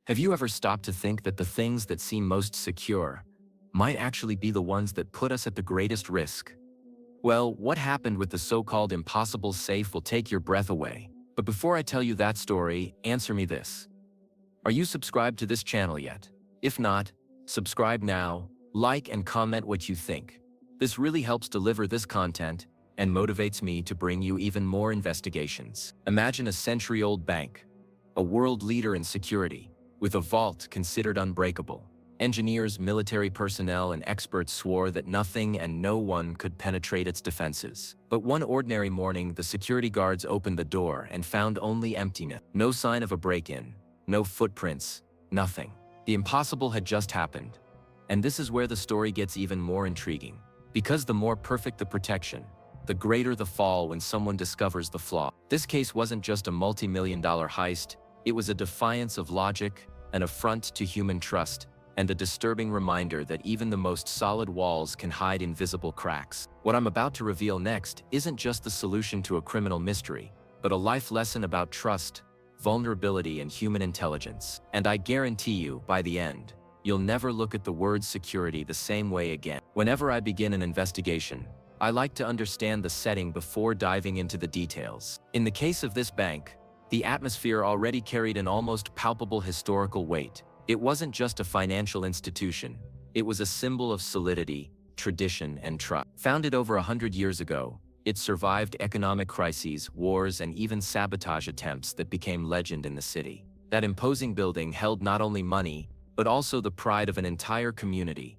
Have you ever stopped to think that the things that seem most secure might actually be the ones that put us at the greatest risk? Well, what happened with the so-called impossible safe will take your breath away. But before I tell you that story, answer me this. Are you subscribed to this channel yet? If not, subscribe now, like and comment what you think. This really helps deliver this content and motivates me to bring you even more investigations. Imagine a century-old bank, a world leader in security, with a vault considered unbreakable. Engineers, military personnel, and experts swore that nothing and no one could penetrate its defenses. But one ordinary morning, the security guards opened the door and found only emptiness. No sign of a break-in, no footprints, nothing. The impossible had just happened. And this is where the story gets even more intriguing. Because the more perfect the protection, the greater the fall when someone discovers the flaw. This case wasn't just a multi-million-dollar heist, it was a defiance of logic, an affront to human trust, and a disturbing reminder that even the most solid walls can hide invisible cracks. What I'm about to reveal next isn't just the solution to a criminal mystery, but a life lesson about trust, vulnerability, and human intelligence. And I guarantee you, by the end, you'll never look at the word security the same way again. Whenever I begin an investigation, I like to understand the setting before diving into the details. In the case of this bank, the atmosphere already carried an almost palpable historical weight. It wasn't just a financial institution, it was a symbol of solidity, tradition, and trust. Founded over 100 years ago, it survived economic crises, wars, and even sabotage attempts that became legend in the city. That imposing building held not only money, but also the pride of an entire community.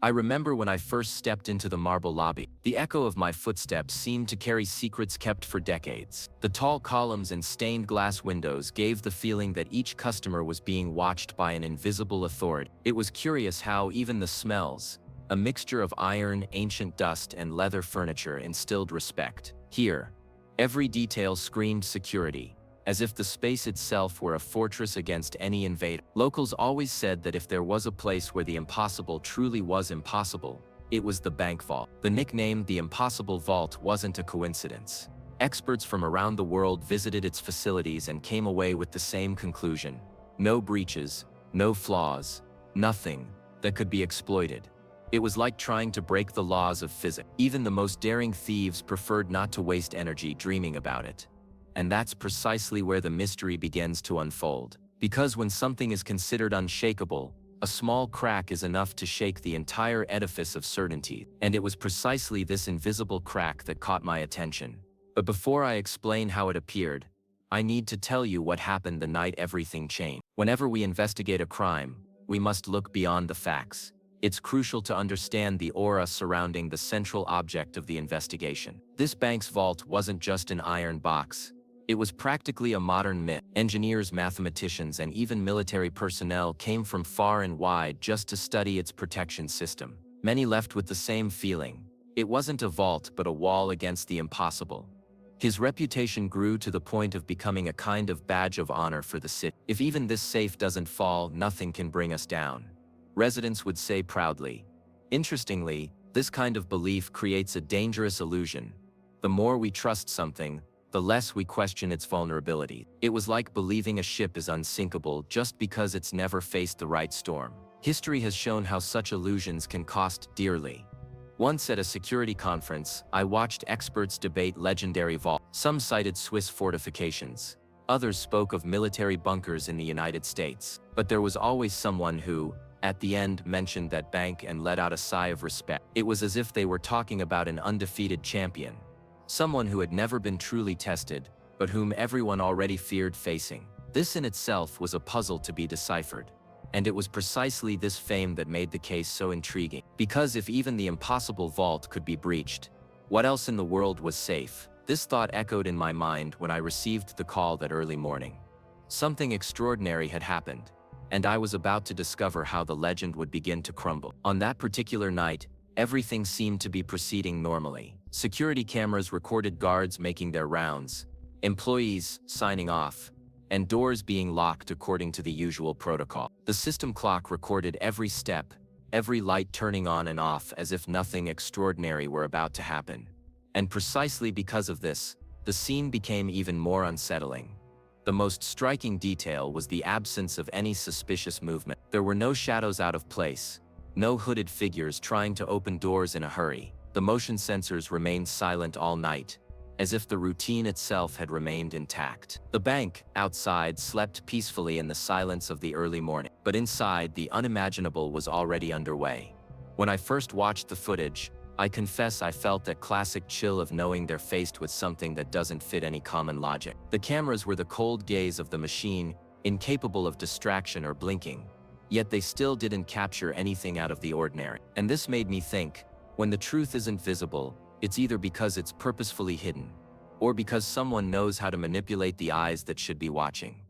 I remember when I first stepped into the marble lobby. The echo of my footsteps seemed to carry secrets kept for decades. The tall columns and stained glass windows gave the feeling that each customer was being watched by an invisible authority. It was curious how even the smells, a mixture of iron, ancient dust, and leather furniture, instilled respect. Here, every detail screamed security, as if the space itself were a fortress against any invader. Locals always said that if there was a place where the impossible truly was impossible, it was the bank vault. The nickname the Impossible Vault wasn't a coincidence. Experts from around the world visited its facilities and came away with the same conclusion: no breaches, no flaws, nothing that could be exploited. It was like trying to break the laws of physics. Even the most daring thieves preferred not to waste energy dreaming about it. And that's precisely where the mystery begins to unfold. Because when something is considered unshakable, a small crack is enough to shake the entire edifice of certainty. And it was precisely this invisible crack that caught my attention. But before I explain how it appeared, I need to tell you what happened the night everything changed. Whenever we investigate a crime, we must look beyond the facts. It's crucial to understand the aura surrounding the central object of the investigation. This bank's vault wasn't just an iron box. It was practically a modern myth. Engineers, mathematicians, and even military personnel came from far and wide just to study its protection system. Many left with the same feeling. It wasn't a vault but a wall against the impossible. His reputation grew to the point of becoming a kind of badge of honor for the city. If even this safe doesn't fall, nothing can bring us down, residents would say proudly. Interestingly, this kind of belief creates a dangerous illusion. The more we trust something, the less we question its vulnerability. It was like believing a ship is unsinkable just because it's never faced the right storm. History has shown how such illusions can cost dearly. Once at a security conference, I watched experts debate legendary vaults. Some cited Swiss fortifications. Others spoke of military bunkers in the United States. But there was always someone who, at the end, mentioned that bank and let out a sigh of respect. It was as if they were talking about an undefeated champion. Someone who had never been truly tested, but whom everyone already feared facing. This in itself was a puzzle to be deciphered. And it was precisely this fame that made the case so intriguing. Because if even the impossible vault could be breached, what else in the world was safe? This thought echoed in my mind when I received the call that early morning. Something extraordinary had happened, and I was about to discover how the legend would begin to crumble. On that particular night, everything seemed to be proceeding normally. Security cameras recorded guards making their rounds, employees signing off, and doors being locked according to the usual protocol. The system clock recorded every step, every light turning on and off as if nothing extraordinary were about to happen. And precisely because of this, the scene became even more unsettling. The most striking detail was the absence of any suspicious movement. There were no shadows out of place, no hooded figures trying to open doors in a hurry. The motion sensors remained silent all night, as if the routine itself had remained intact. The bank, outside, slept peacefully in the silence of the early morning. But inside, the unimaginable was already underway. When I first watched the footage, I confess I felt that classic chill of knowing they're faced with something that doesn't fit any common logic. The cameras were the cold gaze of the machine, incapable of distraction or blinking. Yet they still didn't capture anything out of the ordinary. And this made me think, when the truth isn't visible, it's either because it's purposefully hidden, or because someone knows how to manipulate the eyes that should be watching.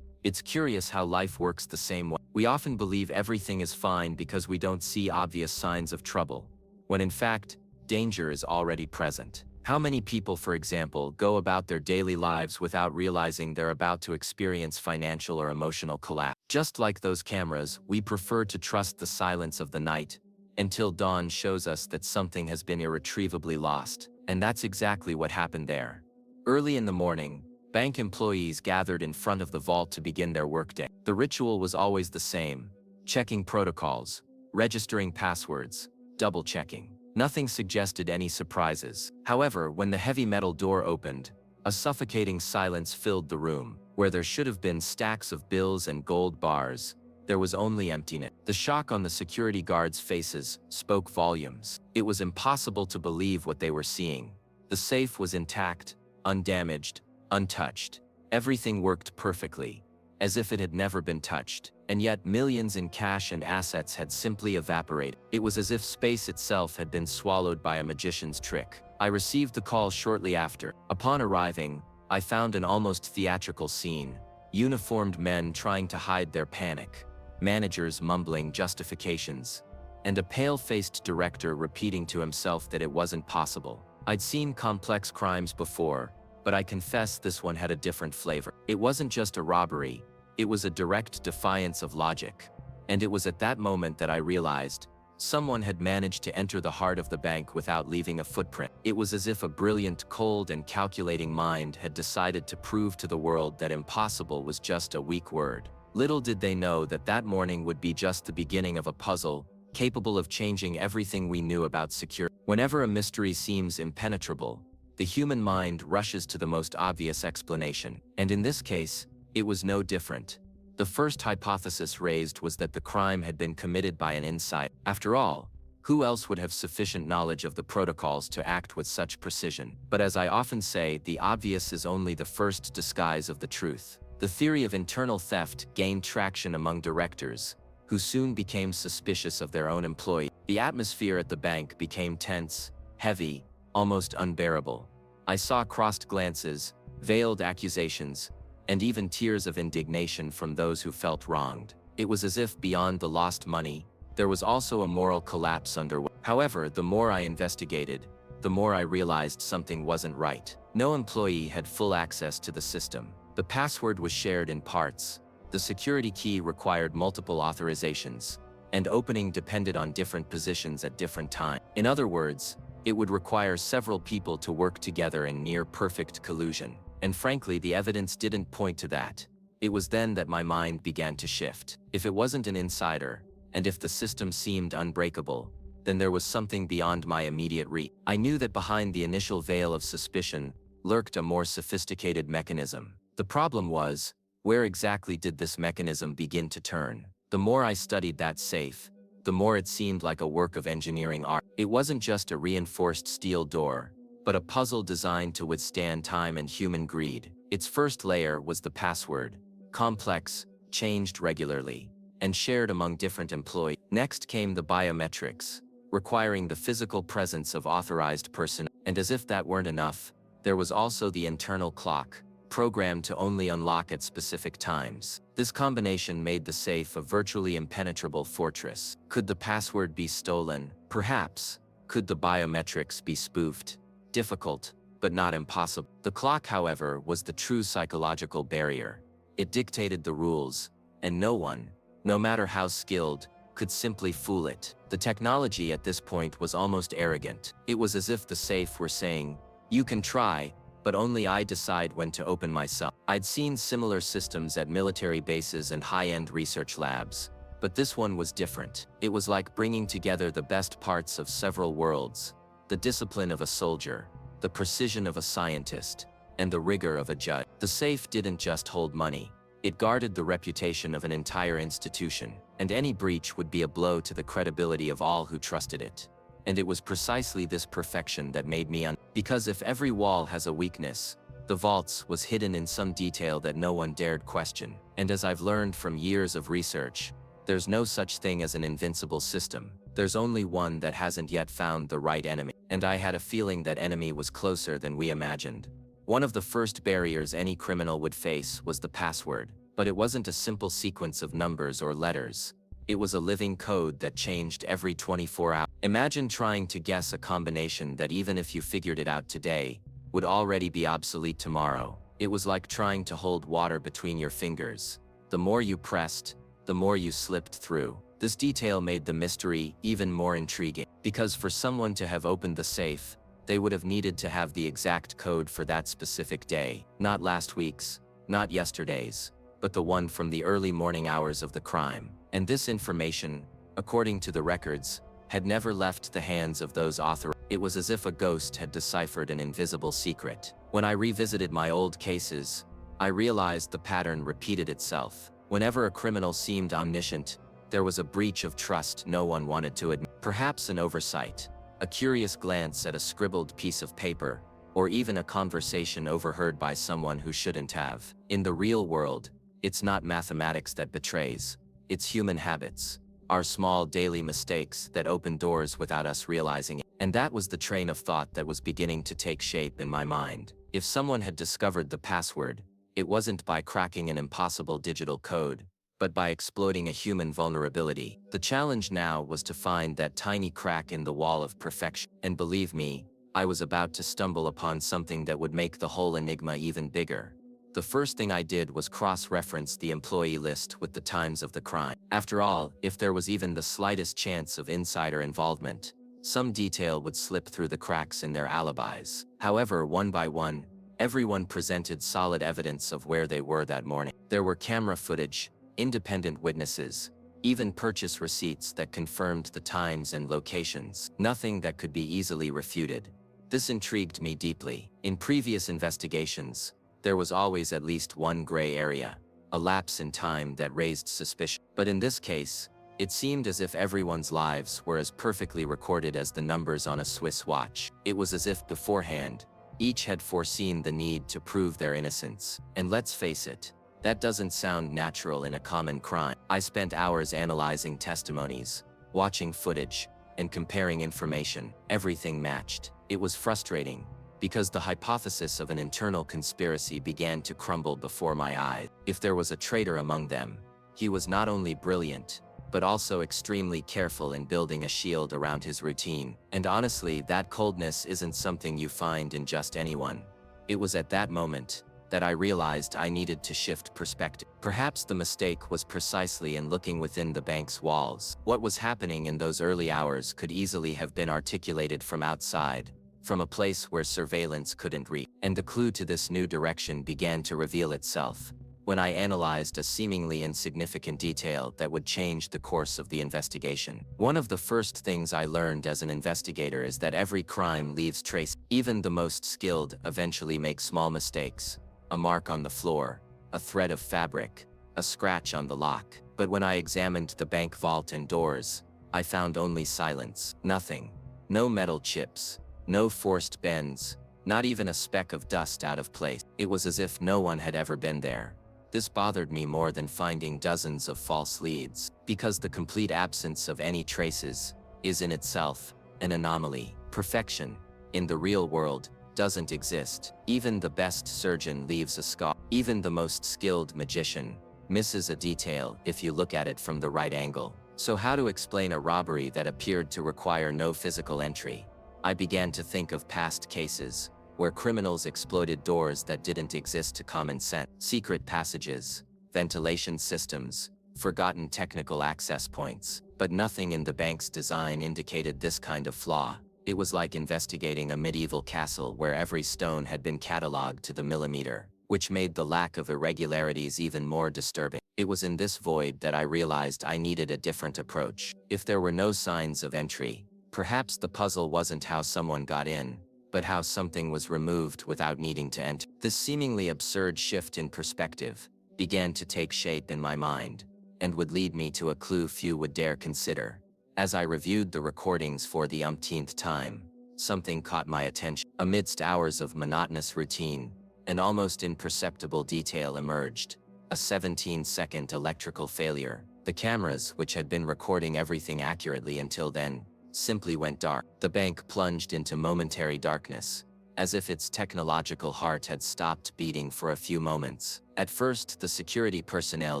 It's curious how life works the same way. We often believe everything is fine because we don't see obvious signs of trouble, when in fact, danger is already present. How many people, for example, go about their daily lives without realizing they're about to experience financial or emotional collapse? Just like those cameras, we prefer to trust the silence of the night until dawn shows us that something has been irretrievably lost. And that's exactly what happened there. Early in the morning, bank employees gathered in front of the vault to begin their workday. The ritual was always the same: checking protocols, registering passwords, double-checking. Nothing suggested any surprises. However, when the heavy metal door opened, a suffocating silence filled the room. Where there should have been stacks of bills and gold bars, there was only emptiness. The shock on the security guards' faces spoke volumes. It was impossible to believe what they were seeing. The safe was intact, undamaged, untouched. Everything worked perfectly, as if it had never been touched. And yet millions in cash and assets had simply evaporated. It was as if space itself had been swallowed by a magician's trick. I received the call shortly after. Upon arriving, I found an almost theatrical scene: uniformed men trying to hide their panic, managers mumbling justifications, and a pale-faced director repeating to himself that it wasn't possible. I'd seen complex crimes before, but I confess this one had a different flavor. It wasn't just a robbery, it was a direct defiance of logic. And it was at that moment that I realized someone had managed to enter the heart of the bank without leaving a footprint. It was as if a brilliant, cold, and calculating mind had decided to prove to the world that impossible was just a weak word. Little did they know that that morning would be just the beginning of a puzzle, capable of changing everything we knew about security. Whenever a mystery seems impenetrable, the human mind rushes to the most obvious explanation. And in this case, it was no different. The first hypothesis raised was that the crime had been committed by an insider. After all, who else would have sufficient knowledge of the protocols to act with such precision? But as I often say, the obvious is only the first disguise of the truth. The theory of internal theft gained traction among directors, who soon became suspicious of their own employees. The atmosphere at the bank became tense, heavy, almost unbearable. I saw crossed glances, veiled accusations, and even tears of indignation from those who felt wronged. It was as if beyond the lost money, there was also a moral collapse underway. However, the more I investigated, the more I realized something wasn't right. No employee had full access to the system. The password was shared in parts, the security key required multiple authorizations, and opening depended on different positions at different times. In other words, it would require several people to work together in near-perfect collusion. And frankly, the evidence didn't point to that. It was then that my mind began to shift. If it wasn't an insider, and if the system seemed unbreakable, then there was something beyond my immediate reach. I knew that behind the initial veil of suspicion lurked a more sophisticated mechanism. The problem was, where exactly did this mechanism begin to turn? The more I studied that safe, the more it seemed like a work of engineering art. It wasn't just a reinforced steel door, but a puzzle designed to withstand time and human greed. Its first layer was the password, complex, changed regularly, and shared among different employees. Next came the biometrics, requiring the physical presence of authorized personnel. And as if that weren't enough, there was also the internal clock, programmed to only unlock at specific times. This combination made the safe a virtually impenetrable fortress. Could the password be stolen? Perhaps. Could the biometrics be spoofed? Difficult, but not impossible. The clock, however, was the true psychological barrier. It dictated the rules, and no one, no matter how skilled, could simply fool it. The technology at this point was almost arrogant. It was as if the safe were saying, "You can try, but only I decide when to open myself. I'd seen similar systems at military bases and high-end research labs, but this one was different. It was like bringing together the best parts of several worlds: the discipline of a soldier, the precision of a scientist, and the rigor of a judge. The safe didn't just hold money. It guarded the reputation of an entire institution, and any breach would be a blow to the credibility of all who trusted it. And it was precisely this perfection that made me because if every wall has a weakness, the vault's was hidden in some detail that no one dared question. And as I've learned from years of research, there's no such thing as an invincible system. There's only one that hasn't yet found the right enemy. And I had a feeling that enemy was closer than we imagined. One of the first barriers any criminal would face was the password, but it wasn't a simple sequence of numbers or letters. It was a living code that changed every 24 hours. Imagine trying to guess a combination that, even if you figured it out today, would already be obsolete tomorrow. It was like trying to hold water between your fingers. The more you pressed, the more you slipped through. This detail made the mystery even more intriguing, because for someone to have opened the safe, they would have needed to have the exact code for that specific day. Not last week's, not yesterday's, but the one from the early morning hours of the crime. And this information, according to the records, had never left the hands of those authorized. It was as if a ghost had deciphered an invisible secret. When I revisited my old cases, I realized the pattern repeated itself. Whenever a criminal seemed omniscient, there was a breach of trust no one wanted to admit. Perhaps an oversight, a curious glance at a scribbled piece of paper, or even a conversation overheard by someone who shouldn't have. In the real world, it's not mathematics that betrays, it's human habits, our small daily mistakes that open doors without us realizing it. And that was the train of thought that was beginning to take shape in my mind. If someone had discovered the password, it wasn't by cracking an impossible digital code, but by exploiting a human vulnerability. The challenge now was to find that tiny crack in the wall of perfection. And believe me, I was about to stumble upon something that would make the whole enigma even bigger. The first thing I did was cross-reference the employee list with the times of the crime. After all, if there was even the slightest chance of insider involvement, some detail would slip through the cracks in their alibis. However, one by one, everyone presented solid evidence of where they were that morning. There were camera footage, independent witnesses, even purchase receipts that confirmed the times and locations. Nothing that could be easily refuted. This intrigued me deeply. In previous investigations, there was always at least one gray area, a lapse in time that raised suspicion. But in this case, it seemed as if everyone's lives were as perfectly recorded as the numbers on a Swiss watch. It was as if beforehand, each had foreseen the need to prove their innocence. And let's face it, that doesn't sound natural in a common crime. I spent hours analyzing testimonies, watching footage, and comparing information. Everything matched. It was frustrating, because the hypothesis of an internal conspiracy began to crumble before my eyes. If there was a traitor among them, he was not only brilliant, but also extremely careful in building a shield around his routine. And honestly, that coldness isn't something you find in just anyone. It was at that moment that I realized I needed to shift perspective. Perhaps the mistake was precisely in looking within the bank's walls. What was happening in those early hours could easily have been articulated from outside, from a place where surveillance couldn't reach. And the clue to this new direction began to reveal itself when I analyzed a seemingly insignificant detail that would change the course of the investigation. One of the first things I learned as an investigator is that every crime leaves traces. Even the most skilled eventually make small mistakes. A mark on the floor, a thread of fabric, a scratch on the lock. But when I examined the bank vault and doors, I found only silence. Nothing. No metal chips. No forced bends. Not even a speck of dust out of place. It was as if no one had ever been there. This bothered me more than finding dozens of false leads, because the complete absence of any traces is in itself an anomaly. Perfection, in the real world, doesn't exist. Even the best surgeon leaves a scar. Even the most skilled magician misses a detail if you look at it from the right angle. So how to explain a robbery that appeared to require no physical entry? I began to think of past cases where criminals exploited doors that didn't exist to common sense. Secret passages, ventilation systems, forgotten technical access points. But nothing in the bank's design indicated this kind of flaw. It was like investigating a medieval castle where every stone had been catalogued to the millimeter, which made the lack of irregularities even more disturbing. It was in this void that I realized I needed a different approach. If there were no signs of entry, perhaps the puzzle wasn't how someone got in, but how something was removed without needing to enter. This seemingly absurd shift in perspective began to take shape in my mind, and would lead me to a clue few would dare consider. As I reviewed the recordings for the umpteenth time, something caught my attention. Amidst hours of monotonous routine, an almost imperceptible detail emerged: a 17-second electrical failure. The cameras, which had been recording everything accurately until then, simply went dark. The bank plunged into momentary darkness, as if its technological heart had stopped beating for a few moments. At first, the security personnel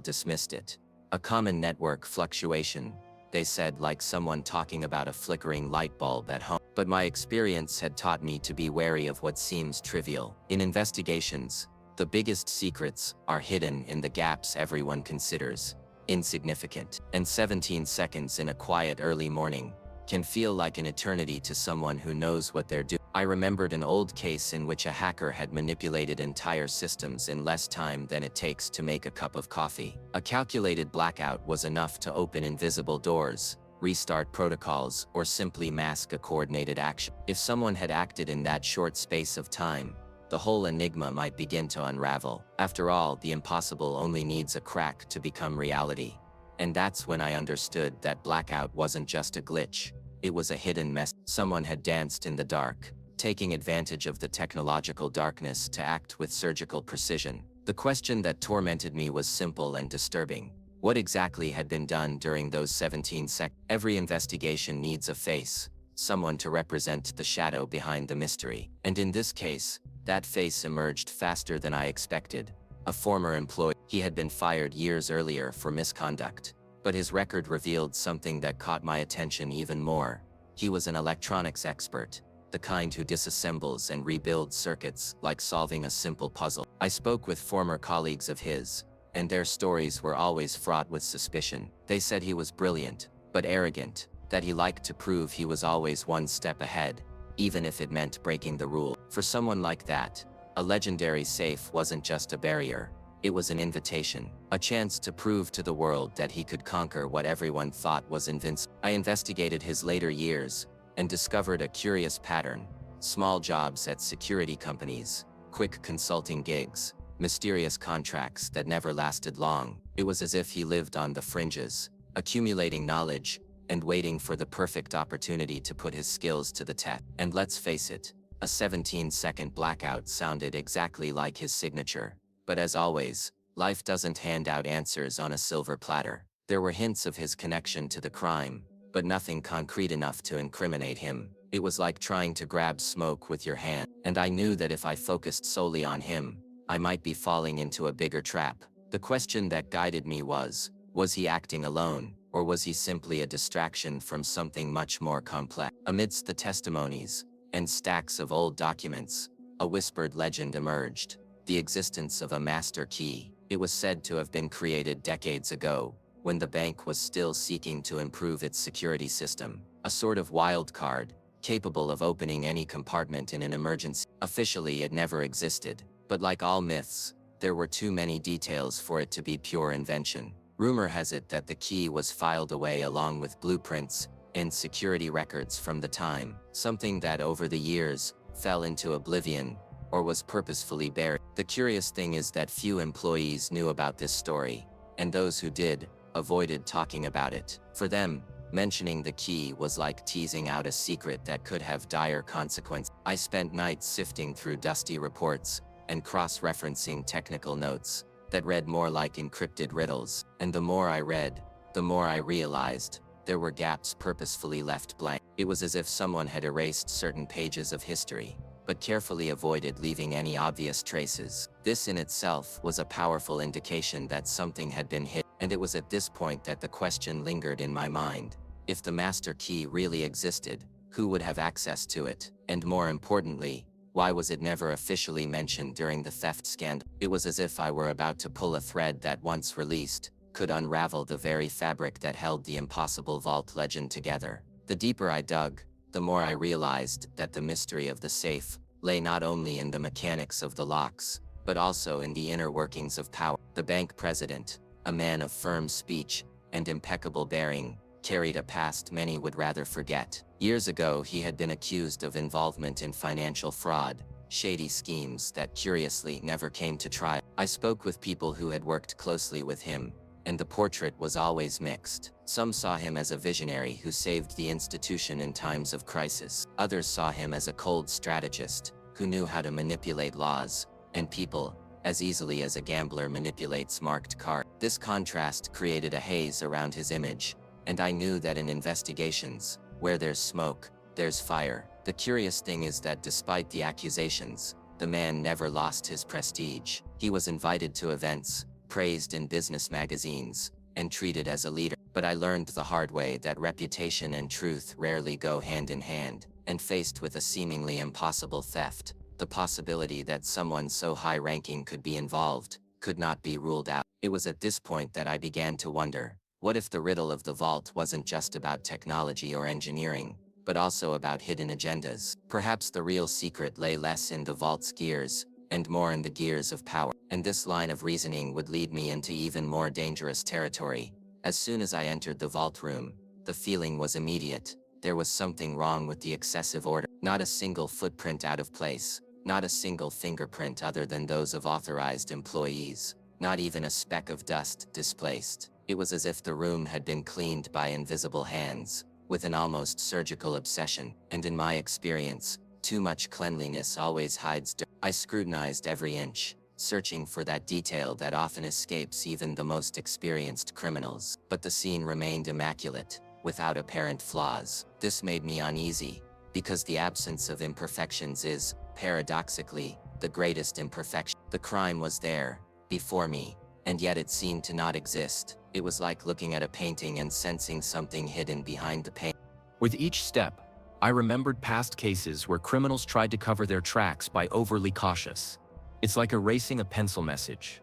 dismissed it. A common network fluctuation, they said, like someone talking about a flickering light bulb at home. But my experience had taught me to be wary of what seems trivial. In investigations, the biggest secrets are hidden in the gaps everyone considers insignificant. And 17 seconds in a quiet early morning can feel like an eternity to someone who knows what they're doing. I remembered an old case in which a hacker had manipulated entire systems in less time than it takes to make a cup of coffee. A calculated blackout was enough to open invisible doors, restart protocols, or simply mask a coordinated action. If someone had acted in that short space of time, the whole enigma might begin to unravel. After all, the impossible only needs a crack to become reality. And that's when I understood that blackout wasn't just a glitch. It was a hidden mess. Someone had danced in the dark, taking advantage of the technological darkness to act with surgical precision. The question that tormented me was simple and disturbing. What exactly had been done during those 17 seconds? Every investigation needs a face, someone to represent the shadow behind the mystery. And in this case, that face emerged faster than I expected. A former employee. He had been fired years earlier for misconduct, but his record revealed something that caught my attention even more. He was an electronics expert, the kind who disassembles and rebuilds circuits like solving a simple puzzle. I spoke with former colleagues of his, and their stories were always fraught with suspicion. They said he was brilliant, but arrogant, that he liked to prove he was always one step ahead, even if it meant breaking the rule. For someone like that, a legendary safe wasn't just a barrier. It was an invitation, a chance to prove to the world that he could conquer what everyone thought was invincible. I investigated his later years and discovered a curious pattern: small jobs at security companies, quick consulting gigs, mysterious contracts that never lasted long. It was as if he lived on the fringes, accumulating knowledge and waiting for the perfect opportunity to put his skills to the test. And let's face it, a 17-second blackout sounded exactly like his signature. But as always, life doesn't hand out answers on a silver platter. There were hints of his connection to the crime, but nothing concrete enough to incriminate him. It was like trying to grab smoke with your hand. And I knew that if I focused solely on him, I might be falling into a bigger trap. The question that guided me was he acting alone, or was he simply a distraction from something much more complex? Amidst the testimonies and stacks of old documents, a whispered legend emerged: the existence of a master key. It was said to have been created decades ago, when the bank was still seeking to improve its security system. A sort of wild card, capable of opening any compartment in an emergency. Officially, it never existed, but like all myths, there were too many details for it to be pure invention. Rumor has it that the key was filed away along with blueprints and security records from the time, something that over the years fell into oblivion or was purposefully buried. The curious thing is that few employees knew about this story, and those who did avoided talking about it. For them, mentioning the key was like teasing out a secret that could have dire consequences. I spent nights sifting through dusty reports and cross-referencing technical notes that read more like encrypted riddles. And the more I read, the more I realized there were gaps purposefully left blank. It was as if someone had erased certain pages of history, but carefully avoided leaving any obvious traces. This in itself was a powerful indication that something had been hidden, and it was at this point that the question lingered in my mind: if the master key really existed, who would have access to it? And more importantly, why was it never officially mentioned during the theft scandal? It was as if I were about to pull a thread that, once released, could unravel the very fabric that held the impossible vault legend together. The deeper I dug, the more I realized that the mystery of the safe lay not only in the mechanics of the locks, but also in the inner workings of power. The bank president, a man of firm speech and impeccable bearing, carried a past many would rather forget. Years ago, he had been accused of involvement in financial fraud, shady schemes that curiously never came to trial. I spoke with people who had worked closely with him, and the portrait was always mixed. Some saw him as a visionary who saved the institution in times of crisis. Others saw him as a cold strategist who knew how to manipulate laws and people as easily as a gambler manipulates marked cards. This contrast created a haze around his image, and I knew that in investigations, where there's smoke, there's fire. The curious thing is that despite the accusations, the man never lost his prestige. He was invited to events, praised in business magazines, and treated as a leader. But I learned the hard way that reputation and truth rarely go hand in hand, and faced with a seemingly impossible theft, the possibility that someone so high-ranking could be involved could not be ruled out. It was at this point that I began to wonder, what if the riddle of the vault wasn't just about technology or engineering, but also about hidden agendas? Perhaps the real secret lay less in the vault's gears, and more in the gears of power. And this line of reasoning would lead me into even more dangerous territory. As soon as I entered the vault room, the feeling was immediate. There was something wrong with the excessive order. Not a single footprint out of place, not a single fingerprint other than those of authorized employees, not even a speck of dust displaced. It was as if the room had been cleaned by invisible hands, with an almost surgical obsession. And in my experience, too much cleanliness always hides dirt. I scrutinized every inch, searching for that detail that often escapes even the most experienced criminals. But the scene remained immaculate, without apparent flaws. This made me uneasy, because the absence of imperfections is, paradoxically, the greatest imperfection. The crime was there, before me, and yet it seemed to not exist. It was like looking at a painting and sensing something hidden behind the paint. With each step, I remembered past cases where criminals tried to cover their tracks by overly cautious. It's like erasing a pencil message.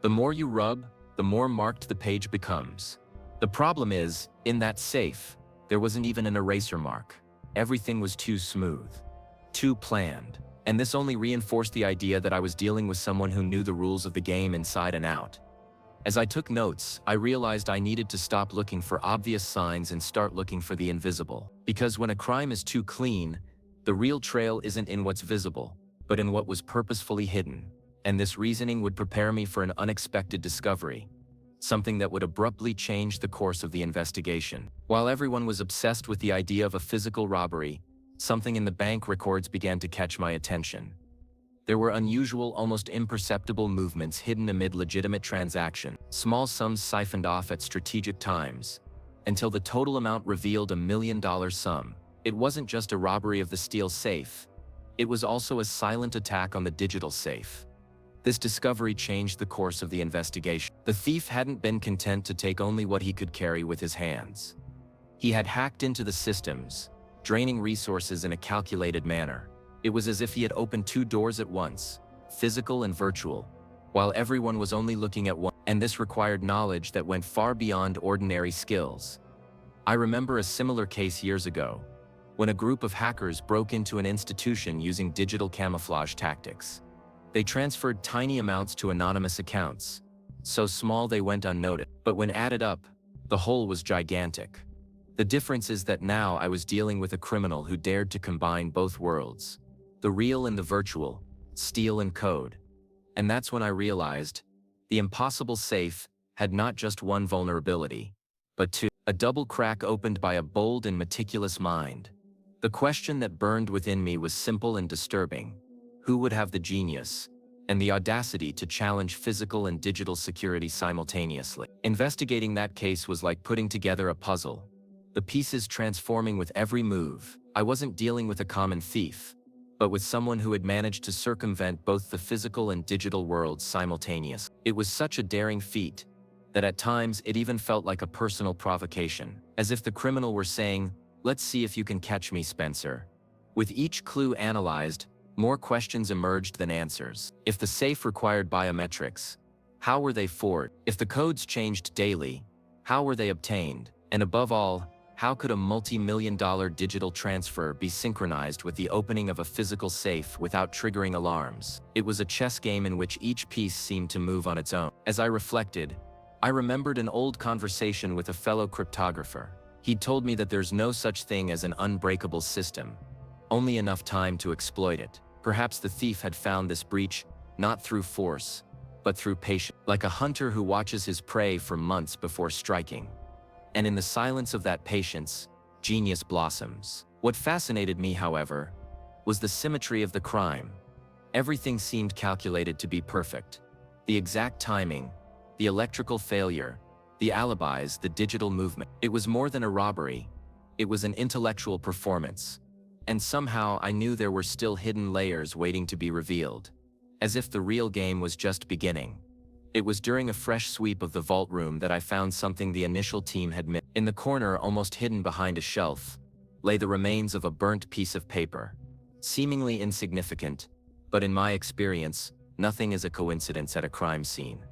The more you rub, the more marked the page becomes. The problem is, in that safe, there wasn't even an eraser mark. Everything was too smooth, too planned. And this only reinforced the idea that I was dealing with someone who knew the rules of the game inside and out. As I took notes, I realized I needed to stop looking for obvious signs and start looking for the invisible. Because when a crime is too clean, the real trail isn't in what's visible, but in what was purposefully hidden. And this reasoning would prepare me for an unexpected discovery, something that would abruptly change the course of the investigation. While everyone was obsessed with the idea of a physical robbery, something in the bank records began to catch my attention. There were unusual, almost imperceptible movements hidden amid legitimate transactions, small sums siphoned off at strategic times, until the total amount revealed $1 million sum. It wasn't just a robbery of the steel safe, it was also a silent attack on the digital safe. This discovery changed the course of the investigation. The thief hadn't been content to take only what he could carry with his hands. He had hacked into the systems, draining resources in a calculated manner. It was as if he had opened two doors at once, physical and virtual, while everyone was only looking at one, and this required knowledge that went far beyond ordinary skills. I remember a similar case years ago, when a group of hackers broke into an institution using digital camouflage tactics. They transferred tiny amounts to anonymous accounts, so small they went unnoticed. But when added up, the whole was gigantic. The difference is that now I was dealing with a criminal who dared to combine both worlds, the real and the virtual, steal and code. And that's when I realized, the impossible safe had not just one vulnerability, but two. A double crack opened by a bold and meticulous mind. The question that burned within me was simple and disturbing. Who would have the genius and the audacity to challenge physical and digital security simultaneously? Investigating that case was like putting together a puzzle, the pieces transforming with every move. I wasn't dealing with a common thief, but with someone who had managed to circumvent both the physical and digital worlds simultaneously. It was such a daring feat that at times it even felt like a personal provocation, as if the criminal were saying, "Let's see if you can catch me, Spencer." With each clue analyzed, more questions emerged than answers. If the safe required biometrics, how were they forged? If the codes changed daily, how were they obtained? And above all, How could a multi-million-dollar digital transfer be synchronized with the opening of a physical safe without triggering alarms? It was a chess game in which each piece seemed to move on its own. As I reflected, I remembered an old conversation with a fellow cryptographer. He'd told me that there's no such thing as an unbreakable system, only enough time to exploit it. Perhaps the thief had found this breach not through force, but through patience, like a hunter who watches his prey for months before striking. And in the silence of that patience, genius blossoms. What fascinated me, however, was the symmetry of the crime. Everything seemed calculated to be perfect. The exact timing, the electrical failure, the alibis, the digital movement. It was more than a robbery. It was an intellectual performance. And somehow I knew there were still hidden layers waiting to be revealed, as if the real game was just beginning. It was during a fresh sweep of the vault room that I found something the initial team had missed. In the corner, almost hidden behind a shelf, lay the remains of a burnt piece of paper. Seemingly insignificant, but in my experience, nothing is a coincidence at a crime scene.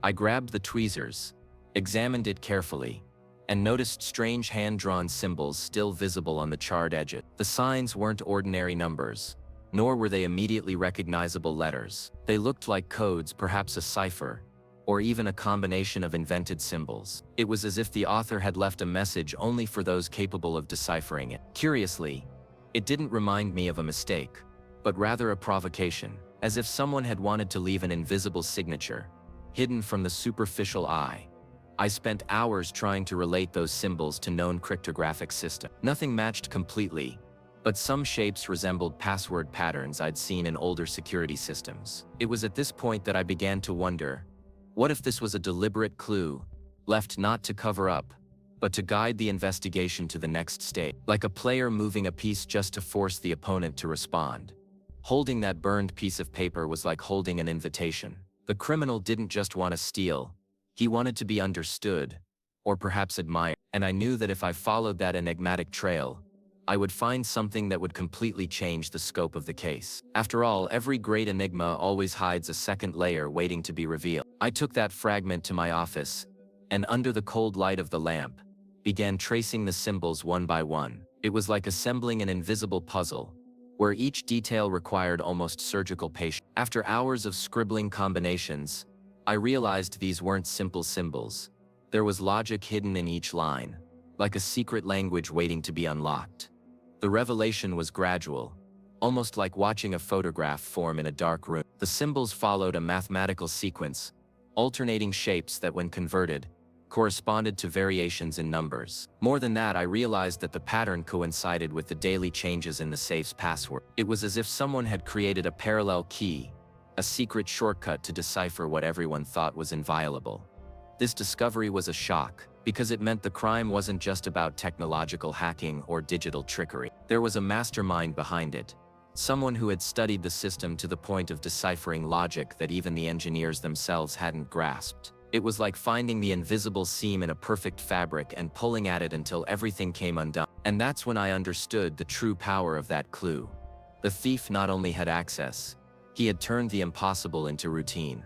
I grabbed the tweezers, examined it carefully, and noticed strange hand-drawn symbols still visible on the charred edges. The signs weren't ordinary numbers, nor were they immediately recognizable letters. They looked like codes, perhaps a cipher, or even a combination of invented symbols. It was as if the author had left a message only for those capable of deciphering it. Curiously, it didn't remind me of a mistake, but rather a provocation, as if someone had wanted to leave an invisible signature, hidden from the superficial eye. I spent hours trying to relate those symbols to known cryptographic systems. Nothing matched completely, but some shapes resembled password patterns I'd seen in older security systems. It was at this point that I began to wonder, what if this was a deliberate clue, left not to cover up, but to guide the investigation to the next stage? Like a player moving a piece just to force the opponent to respond. Holding that burned piece of paper was like holding an invitation. The criminal didn't just want to steal. He wanted to be understood, or perhaps admired, and I knew that if I followed that enigmatic trail, I would find something that would completely change the scope of the case. After all, every great enigma always hides a second layer waiting to be revealed. I took that fragment to my office, and under the cold light of the lamp, began tracing the symbols one by one. It was like assembling an invisible puzzle, where each detail required almost surgical patience. After hours of scribbling combinations, I realized these weren't simple symbols. There was logic hidden in each line, like a secret language waiting to be unlocked. The revelation was gradual, almost like watching a photograph form in a dark room. The symbols followed a mathematical sequence, alternating shapes that, when converted, corresponded to variations in numbers. More than that, I realized that the pattern coincided with the daily changes in the safe's password. It was as if someone had created a parallel key, a secret shortcut to decipher what everyone thought was inviolable. This discovery was a shock, because it meant the crime wasn't just about technological hacking or digital trickery. There was a mastermind behind it, someone who had studied the system to the point of deciphering logic that even the engineers themselves hadn't grasped. It was like finding the invisible seam in a perfect fabric and pulling at it until everything came undone. And that's when I understood the true power of that clue. The thief not only had access, he had turned the impossible into routine,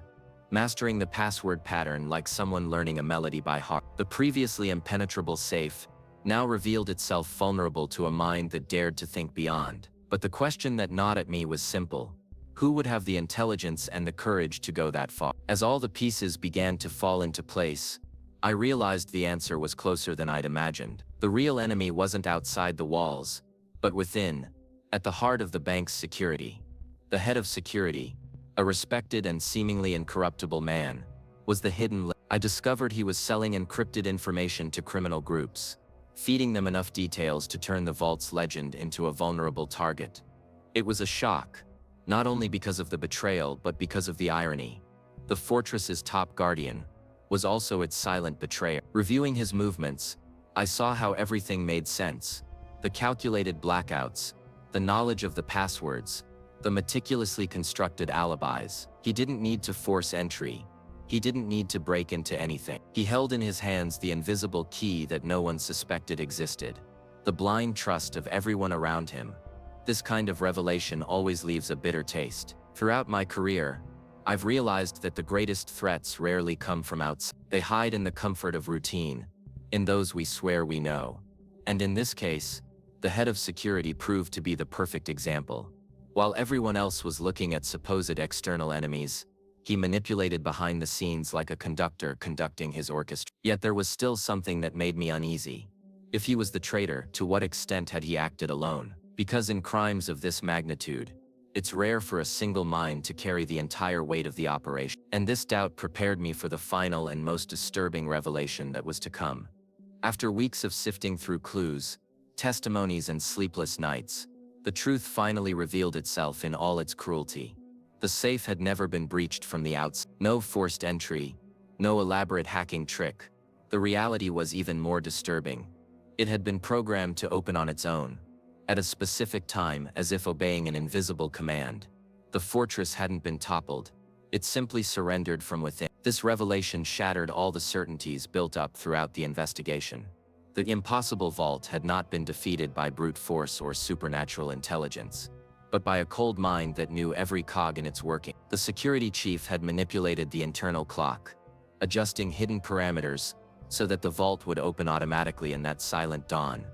mastering the password pattern like someone learning a melody by heart. The previously impenetrable safe now revealed itself vulnerable to a mind that dared to think beyond. But the question that gnawed at me was simple. Who would have the intelligence and the courage to go that far? As all the pieces began to fall into place, I realized the answer was closer than I'd imagined. The real enemy wasn't outside the walls, but within, at the heart of the bank's security. The head of security, a respected and seemingly incorruptible man, was the hidden. I discovered he was selling encrypted information to criminal groups, feeding them enough details to turn the vault's legend into a vulnerable target. It was a shock, not only because of the betrayal but because of the irony. The fortress's top guardian was also its silent betrayer. Reviewing his movements, I saw how everything made sense. The calculated blackouts, the knowledge of the passwords, the meticulously constructed alibis. He didn't need to force entry. He didn't need to break into anything. He held in his hands the invisible key that no one suspected existed. The blind trust of everyone around him. This kind of revelation always leaves a bitter taste. Throughout my career, I've realized that the greatest threats rarely come from outside. They hide in the comfort of routine, in those we swear we know, And in this case, the head of security proved to be the perfect example. While everyone else was looking at supposed external enemies, he manipulated behind the scenes like a conductor conducting his orchestra. Yet there was still something that made me uneasy. If he was the traitor, to what extent had he acted alone? Because in crimes of this magnitude, it's rare for a single mind to carry the entire weight of the operation. And this doubt prepared me for the final and most disturbing revelation that was to come. After weeks of sifting through clues, testimonies and sleepless nights, the truth finally revealed itself in all its cruelty. The safe had never been breached from the outside. No forced entry, no elaborate hacking trick. The reality was even more disturbing. It had been programmed to open on its own, at a specific time, as if obeying an invisible command. The fortress hadn't been toppled. It simply surrendered from within. This revelation shattered all the certainties built up throughout the investigation. The impossible vault had not been defeated by brute force or supernatural intelligence, but by a cold mind that knew every cog in its working. The security chief had manipulated the internal clock, adjusting hidden parameters so that the vault would open automatically in that silent dawn.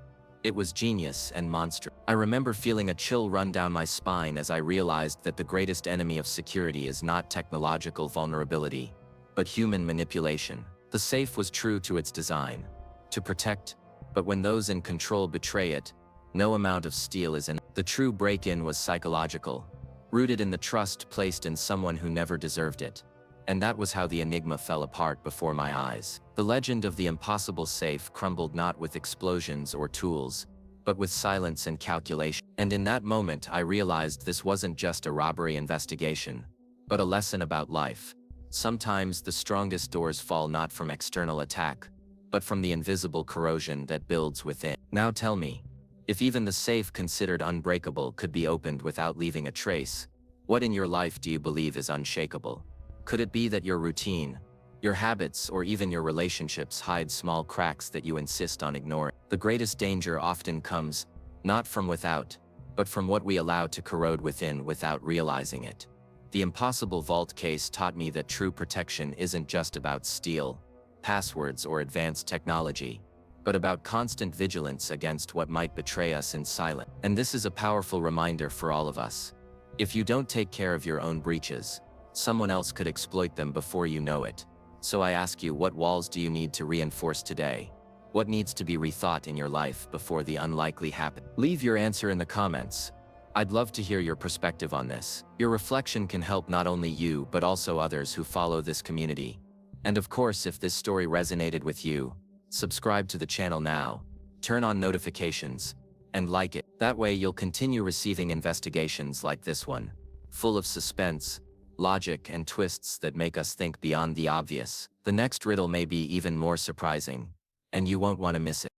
It was genius and monstrous. I remember feeling a chill run down my spine as I realized that the greatest enemy of security is not technological vulnerability, but human manipulation. The safe was true to its design, to protect, but when those in control betray it, no amount of steel is enough. The true break-in was psychological, rooted in the trust placed in someone who never deserved it. And that was how the enigma fell apart before my eyes. The legend of the impossible safe crumbled not with explosions or tools, but with silence and calculation. And in that moment I realized this wasn't just a robbery investigation, but a lesson about life. Sometimes the strongest doors fall not from external attack, but from the invisible corrosion that builds within. Now tell me, if even the safe considered unbreakable could be opened without leaving a trace, what in your life do you believe is unshakable? Could it be that your routine, your habits, or even your relationships hide small cracks that you insist on ignoring? The greatest danger often comes, not from without, but from what we allow to corrode within without realizing it. The impossible vault case taught me that true protection isn't just about steel, passwords, or advanced technology, but about constant vigilance against what might betray us in silence. And this is a powerful reminder for all of us. If you don't take care of your own breaches, someone else could exploit them before you know it. So I ask you, what walls do you need to reinforce today? What needs to be rethought in your life before the unlikely happens? Leave your answer in the comments. I'd love to hear your perspective on this. Your reflection can help not only you but also others who follow this community. And of course, if this story resonated with you, subscribe to the channel now, turn on notifications, and like it. That way you'll continue receiving investigations like this one, full of suspense, logic, and twists that make us think beyond the obvious. The next riddle may be even more surprising, and you won't want to miss it.